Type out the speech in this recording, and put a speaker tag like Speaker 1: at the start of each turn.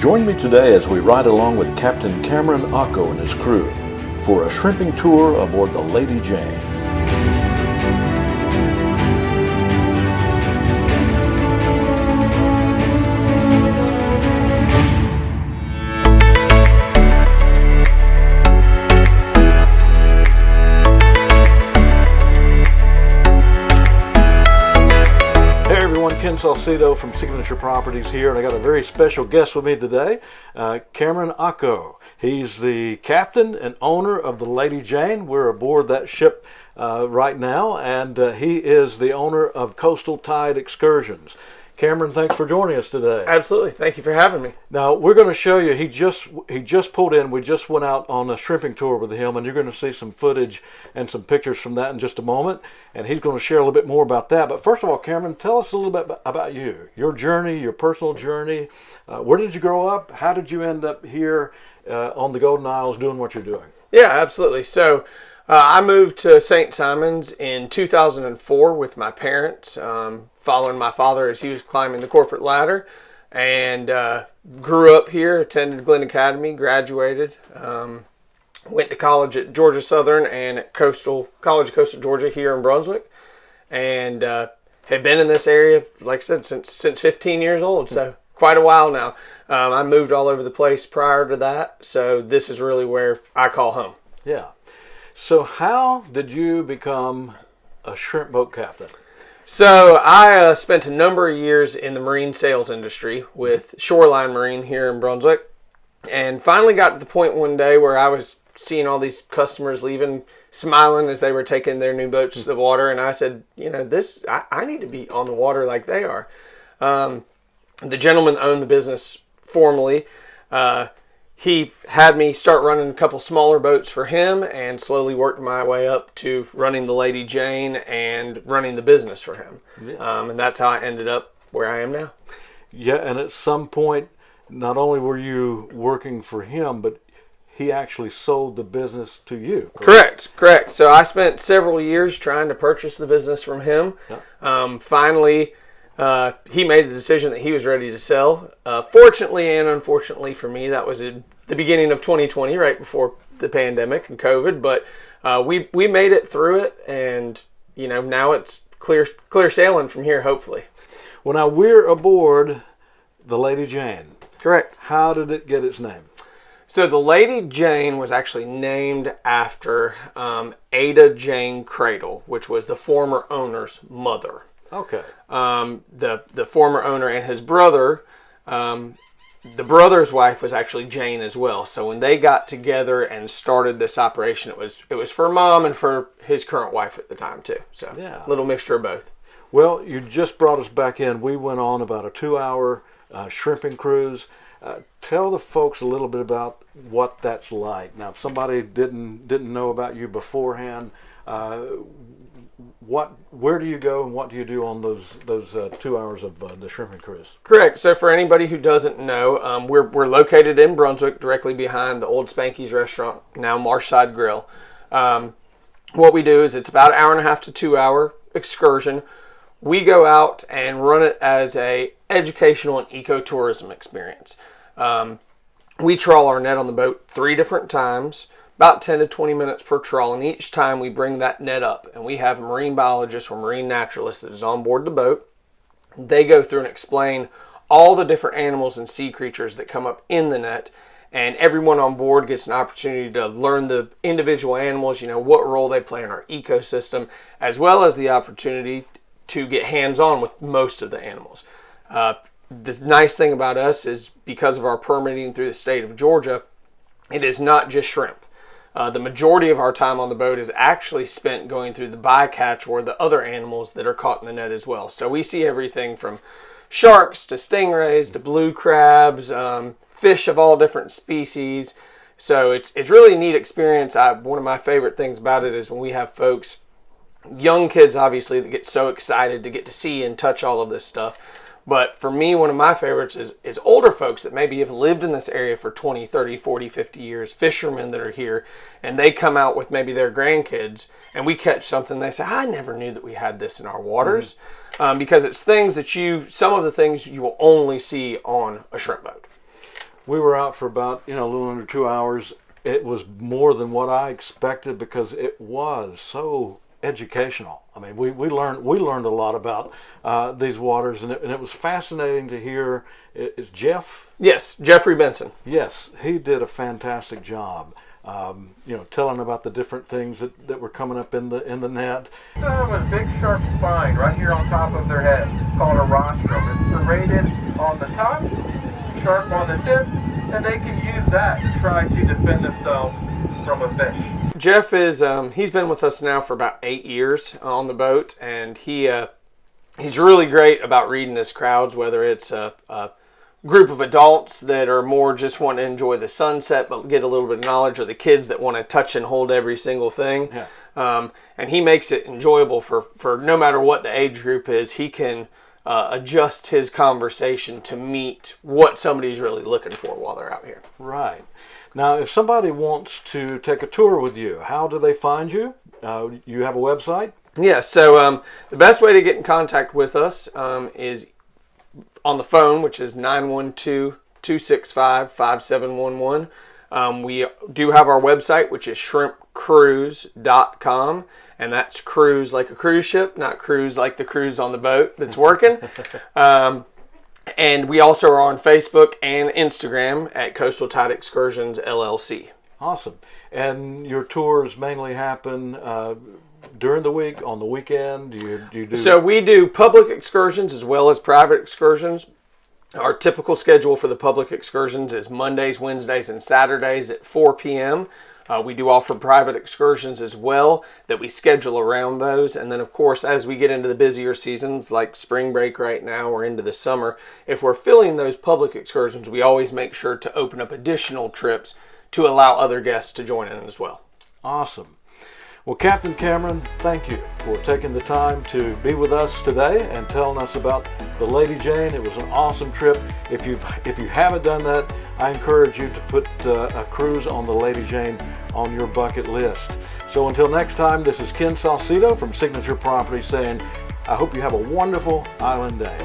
Speaker 1: Join me today as we ride along with Captain Cameron Ocko and his crew for a shrimping tour aboard the Lady Jane. Ken Salcido from Signature Properties here, and I got a very special guest with me today, Cameron Ocko. He's the captain and owner of the Lady Jane. We're aboard that ship right now, and he is the owner of Coastal Tide Excursions. Cameron, thanks for joining us today.
Speaker 2: Absolutely. Thank you for having me.
Speaker 1: Now, we're going to show you, he just pulled in. We just went out on a shrimping tour with him, and you're going to see some footage and some pictures from that in just a moment, and he's going to share a little bit more about that. But first of all, Cameron, tell us a little bit about you, your journey, your personal journey. Where did you grow up? How did you end up here on the Golden Isles doing what you're doing?
Speaker 2: Yeah, absolutely. So I moved to St. Simons in 2004 with my parents, following my father as he was climbing the corporate ladder, and grew up here, attended Glenn Academy, graduated, went to college at Georgia Southern and at College of Coastal Georgia here in Brunswick, and have been in this area, like I said, since 15 years old, so quite a while now. I moved all over the place prior to that, so this is really where I call home.
Speaker 1: Yeah. So how did you become a shrimp boat captain?
Speaker 2: So I spent a number of years in the marine sales industry with Shoreline Marine here in Brunswick, and finally got to the point one day where I was seeing all these customers leaving, smiling as they were taking their new boats to the water, and I said, I need to be on the water like they are. The gentleman owned the business formally. He had me start running a couple smaller boats for him and slowly worked my way up to running the Lady Jane and running the business for him. Yeah. And that's how I ended up where I am now.
Speaker 1: Yeah, and at some point, not only were you working for him, but he actually sold the business to you.
Speaker 2: Correct. So I spent several years trying to purchase the business from him. Yeah. Finally, he made a decision that he was ready to sell. Fortunately and unfortunately for me, that was in the beginning of 2020, right before the pandemic and COVID. But we made it through it, and now it's clear sailing from here, hopefully.
Speaker 1: Well, now we're aboard the Lady Jane.
Speaker 2: Correct.
Speaker 1: How did it get its name?
Speaker 2: So the Lady Jane was actually named after Ada Jane Cradle, which was the former owner's mother.
Speaker 1: Okay.
Speaker 2: The former owner and his brother, the brother's wife was actually Jane as well. So when they got together and started this operation, it was for Mom and for his current wife at the time too. So yeah, a little mixture of both.
Speaker 1: Well, you just brought us back in. We went on about a 2-hour shrimping cruise. Tell the folks a little bit about what that's like. Now, if somebody didn't know about you beforehand, where do you go and what do you do on those 2 hours of the shrimping cruise?
Speaker 2: Correct. So for anybody who doesn't know, we're located in Brunswick, directly behind the old Spanky's restaurant, now Marshside Grill. What we do is it's about an 1.5 to 2 hour excursion. We go out and run it as a educational and ecotourism experience. We trawl our net on the boat 3 different times, about 10 to 20 minutes per trawl, and each time we bring that net up, and we have a marine biologist or marine naturalist that is on board the boat. They go through and explain all the different animals and sea creatures that come up in the net, and everyone on board gets an opportunity to learn the individual animals, what role they play in our ecosystem, as well as the opportunity to get hands-on with most of the animals. The nice thing about us is because of our permitting through the state of Georgia, it is not just shrimp. The majority of our time on the boat is actually spent going through the bycatch or the other animals that are caught in the net as well. So we see everything from sharks to stingrays to blue crabs, fish of all different species. So it's really a neat experience. One of my favorite things about it is when we have folks, young kids obviously, that get so excited to get to see and touch all of this stuff. But for me, one of my favorites is older folks that maybe have lived in this area for 20, 30, 40, 50 years, fishermen that are here, and they come out with maybe their grandkids, and we catch something, they say, I never knew that we had this in our waters. Because it's things that some of the things you will only see on a shrimp boat.
Speaker 1: We were out for about, a little under 2 hours. It was more than what I expected because it was so educational. I mean, we learned a lot about these waters, and it was fascinating to hear. Is Jeff?
Speaker 2: Yes, Jeffrey Benson.
Speaker 1: Yes, he did a fantastic job. Telling about the different things that were coming up in the net.
Speaker 3: They have a big sharp spine right here on top of their head. It's called a rostrum. It's serrated on the top, sharp on the tip, and they can use that to try to defend themselves from a fish.
Speaker 2: Jeff is he's been with us now for about 8 years on the boat, and he's really great about reading his crowds, whether it's a group of adults that are more just want to enjoy the sunset but get a little bit of knowledge, or the kids that want to touch and hold every single thing.
Speaker 1: Yeah.
Speaker 2: And he makes it enjoyable for no matter what the age group is. He can adjust his conversation to meet what somebody's really looking for while they're out here.
Speaker 1: Right. Now, if somebody wants to take a tour with you, how do they find you? You have a website?
Speaker 2: Yeah, so the best way to get in contact with us is on the phone, which is 912-265-5711. We do have our website, which is shrimpcruise.com, and that's cruise like a cruise ship, not cruise like the cruise on the boat that's working. And we also are on Facebook and Instagram at Coastal Tide Excursions LLC.
Speaker 1: Awesome. And your tours mainly happen during the week, on the weekend? Do you do?
Speaker 2: So we do public excursions as well as private excursions. Our typical schedule for the public excursions is Mondays, Wednesdays, and Saturdays at 4 p.m. We do offer private excursions as well that we schedule around those. And then, of course, as we get into the busier seasons like spring break right now or into the summer, if we're filling those public excursions, we always make sure to open up additional trips to allow other guests to join in as well.
Speaker 1: Awesome. Well, Captain Cameron, thank you for taking the time to be with us today and telling us about the Lady Jane. It was an awesome trip. If you haven't done that, I encourage you to put a cruise on the Lady Jane on your bucket list. So until next time, this is Ken Salcido from Signature Property saying, I hope you have a wonderful island day.